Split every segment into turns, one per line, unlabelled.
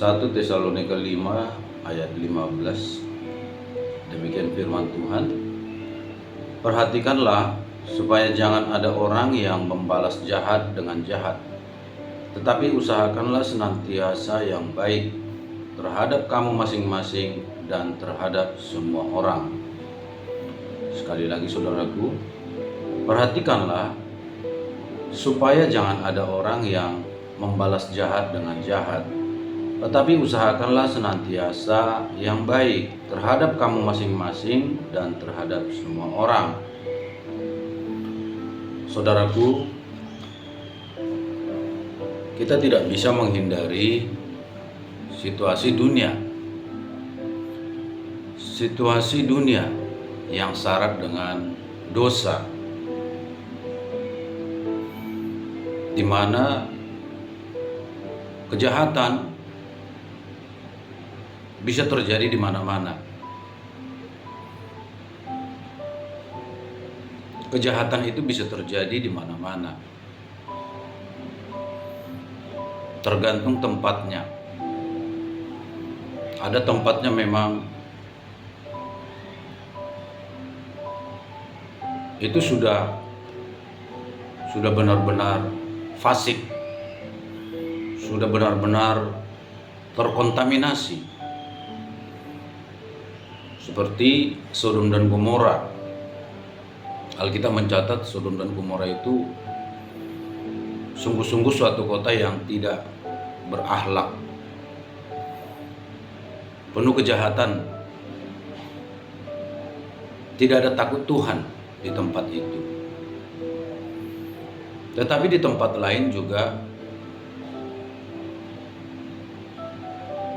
1 Tesalonika 5 ayat 15. Demikian firman Tuhan. Perhatikanlah supaya jangan ada orang yang membalas jahat dengan jahat, tetapi usahakanlah senantiasa yang baik terhadap kamu masing-masing dan terhadap semua orang. Sekali lagi saudaraku, perhatikanlah supaya jangan ada orang yang membalas jahat dengan jahat, tetapi usahakanlah senantiasa yang baik terhadap kamu masing-masing dan terhadap semua orang. Saudaraku, kita tidak bisa menghindari situasi dunia. Situasi dunia yang syarat dengan dosa, di mana kejahatan bisa terjadi di mana-mana. Kejahatan itu bisa terjadi di mana-mana, tergantung tempatnya. Ada tempatnya memang itu sudah benar-benar fasik, sudah benar-benar terkontaminasi, seperti Sodom dan Gomora. Alkitab mencatat Sodom dan Gomora itu sungguh-sungguh suatu kota yang tidak berakhlak, penuh kejahatan, tidak ada takut Tuhan di tempat itu. Tetapi di tempat lain juga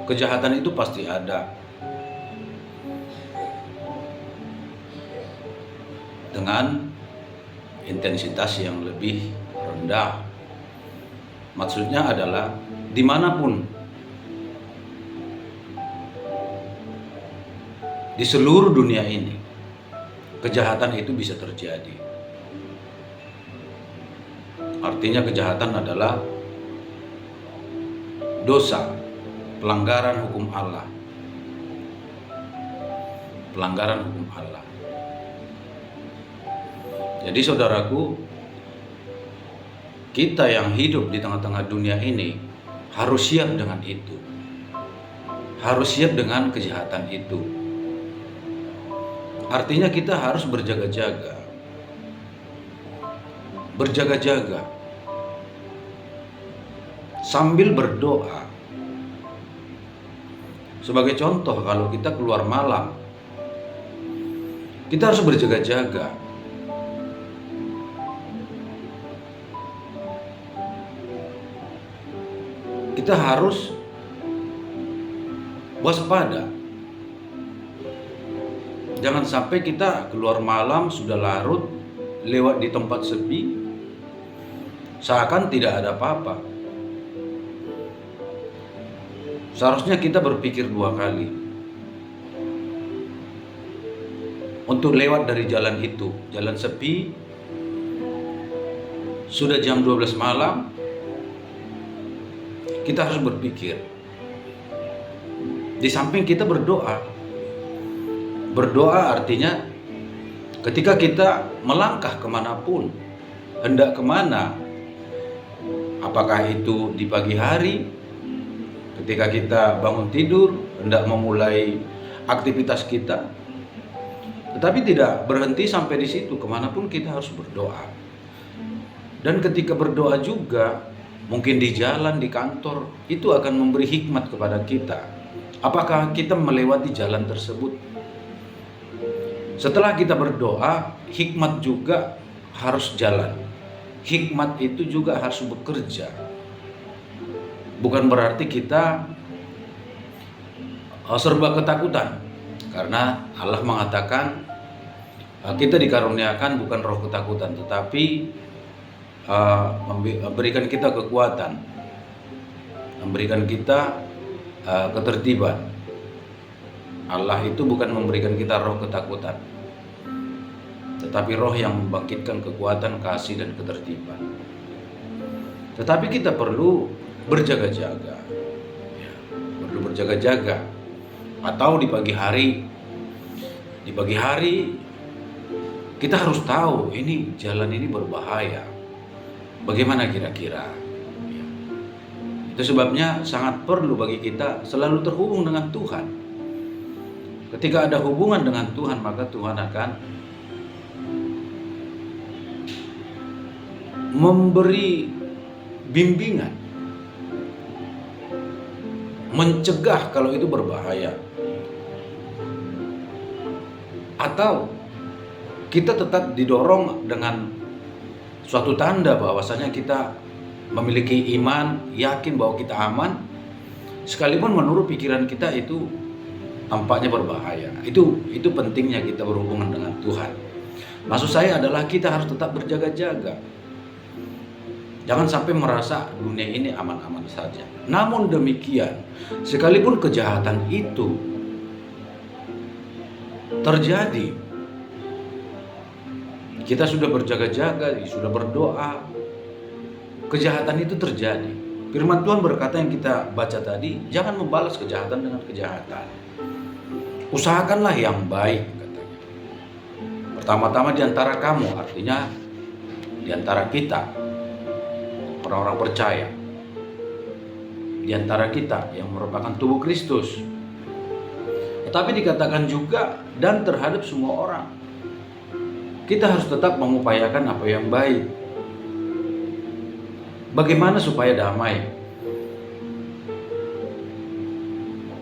kejahatan itu pasti ada, dengan intensitas yang lebih rendah. Maksudnya adalah dimanapun di seluruh dunia ini kejahatan itu bisa terjadi. Artinya kejahatan adalah dosa, pelanggaran hukum Allah. Pelanggaran hukum Allah. Jadi saudaraku, kita yang hidup di tengah-tengah dunia ini harus siap dengan itu. Harus siap dengan kejahatan itu. Artinya kita harus berjaga-jaga. Berjaga-jaga sambil berdoa. Sebagai contoh, kalau kita keluar malam, kita harus berjaga-jaga. Kita harus waspada. Jangan sampai kita keluar malam sudah larut, lewat di tempat sepi, seakan tidak ada apa-apa. Seharusnya kita berpikir 2 kali untuk lewat dari jalan itu, jalan sepi. Sudah jam 12 malam, kita harus berpikir. Di samping kita berdoa. Berdoa artinya ketika kita melangkah kemanapun, hendak kemana, apakah itu di pagi hari, ketika kita bangun tidur, hendak memulai aktivitas kita, tetapi tidak berhenti sampai di situ. Kemanapun kita harus berdoa. Dan ketika berdoa juga, mungkin di jalan, di kantor, itu akan memberi hikmat kepada kita. Apakah kita melewati jalan tersebut? Setelah kita berdoa, hikmat juga harus jalan. Hikmat itu juga harus bekerja. Bukan berarti kita serba ketakutan. Karena Allah mengatakan kita dikaruniakan bukan roh ketakutan, tetapi memberikan kita kekuatan, memberikan kita ketertiban. Allah itu bukan memberikan kita roh ketakutan, tetapi roh yang membangkitkan kekuatan, kasih, dan ketertiban. Tetapi kita perlu berjaga-jaga. berjaga-jaga. Atau di pagi hari kita harus tahu ini jalan ini berbahaya. Bagaimana kira-kira? Ya. Itu sebabnya sangat perlu bagi kita selalu terhubung dengan Tuhan. Ketika ada hubungan dengan Tuhan, maka Tuhan akan memberi bimbingan, mencegah kalau itu berbahaya. Atau kita tetap didorong dengan suatu tanda bahwasanya kita memiliki iman, yakin bahwa kita aman, sekalipun menurut pikiran kita itu tampaknya berbahaya. Itu pentingnya kita berhubungan dengan Tuhan. Maksud saya adalah kita harus tetap berjaga-jaga. Jangan sampai merasa dunia ini aman-aman saja. Namun demikian, sekalipun kejahatan itu terjadi, kita sudah berjaga-jaga, sudah berdoa, kejahatan itu terjadi. Firman Tuhan berkata yang kita baca tadi, jangan membalas kejahatan dengan kejahatan. Usahakanlah yang baik, katanya. Pertama-tama di antara kamu, artinya di antara kita, orang-orang percaya, di antara kita yang merupakan tubuh Kristus. Tetapi dikatakan juga dan terhadap semua orang. Kita harus tetap mengupayakan apa yang baik. Bagaimana supaya damai?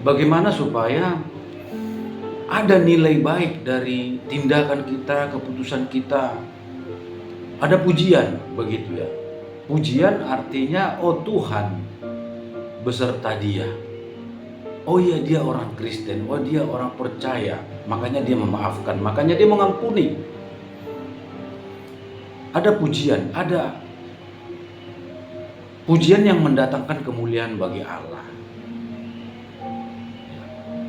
Bagaimana supaya ada nilai baik dari tindakan kita, keputusan kita? Ada pujian, begitu ya. Pujian artinya, oh Tuhan beserta dia. Oh iya, dia orang Kristen, oh dia orang percaya, makanya dia memaafkan, makanya dia mengampuni. Ada pujian, ada pujian yang mendatangkan kemuliaan bagi Allah.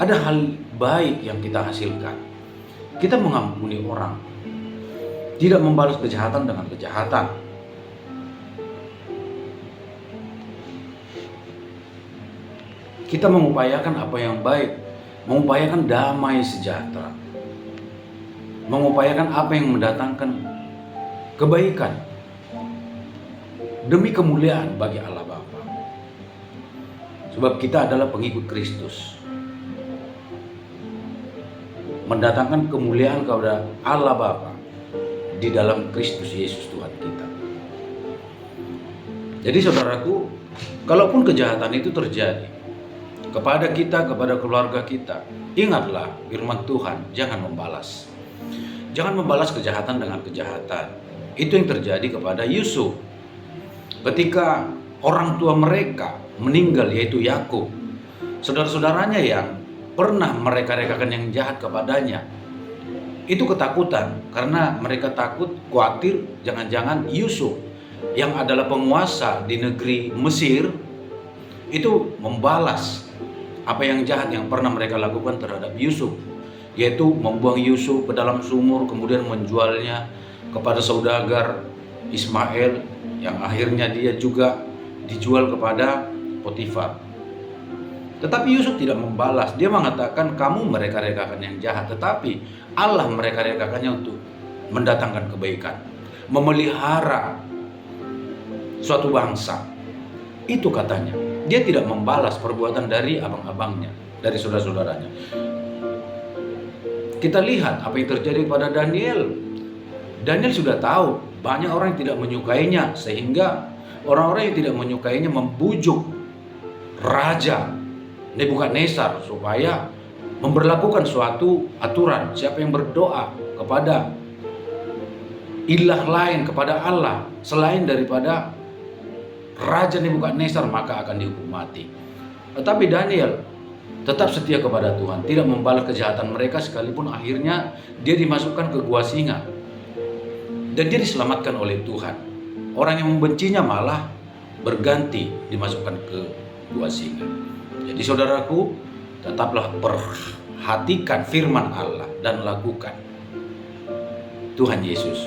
Ada hal baik yang kita hasilkan. Kita mengampuni orang, tidak membalas kejahatan dengan kejahatan. Kita mengupayakan apa yang baik, mengupayakan damai sejahtera, mengupayakan apa yang mendatangkan kebaikan demi kemuliaan bagi Allah Bapa. Sebab kita adalah pengikut Kristus, mendatangkan kemuliaan kepada Allah Bapa di dalam Kristus Yesus Tuhan kita. Jadi saudaraku, kalaupun kejahatan itu terjadi kepada kita, kepada keluarga kita, ingatlah firman Tuhan, jangan membalas. Jangan membalas kejahatan dengan kejahatan. Itu yang terjadi kepada Yusuf. Ketika orang tua mereka meninggal, yaitu Yakub, saudara-saudaranya yang pernah mereka-rekakan yang jahat kepadanya, itu ketakutan karena mereka takut, khawatir jangan-jangan Yusuf yang adalah penguasa di negeri Mesir itu membalas apa yang jahat yang pernah mereka lakukan terhadap Yusuf, yaitu membuang Yusuf ke dalam sumur, kemudian menjualnya kepada saudagar Ismail, yang akhirnya dia juga dijual kepada Potifar. Tetapi Yusuf tidak membalas. Dia mengatakan, kamu mereka-rekakan yang jahat, tetapi Allah mereka-rekakannya untuk mendatangkan kebaikan, memelihara suatu bangsa. Itu katanya. Dia tidak membalas perbuatan dari abang-abangnya, dari saudara-saudaranya. Kita lihat apa yang terjadi pada Daniel. Daniel sudah tahu banyak orang yang tidak menyukainya, sehingga orang-orang yang tidak menyukainya membujuk Raja Nebukadnezar supaya memberlakukan suatu aturan. Siapa yang berdoa kepada ilah lain, kepada Allah selain daripada Raja Nebukadnezar, maka akan dihukum mati. Tetapi Daniel tetap setia kepada Tuhan, tidak membalas kejahatan mereka, sekalipun akhirnya dia dimasukkan ke gua singa dan dia diselamatkan oleh Tuhan. Orang yang membencinya malah berganti dimasukkan ke gua singa. Jadi saudaraku, tetaplah perhatikan firman Allah dan lakukan. Tuhan Yesus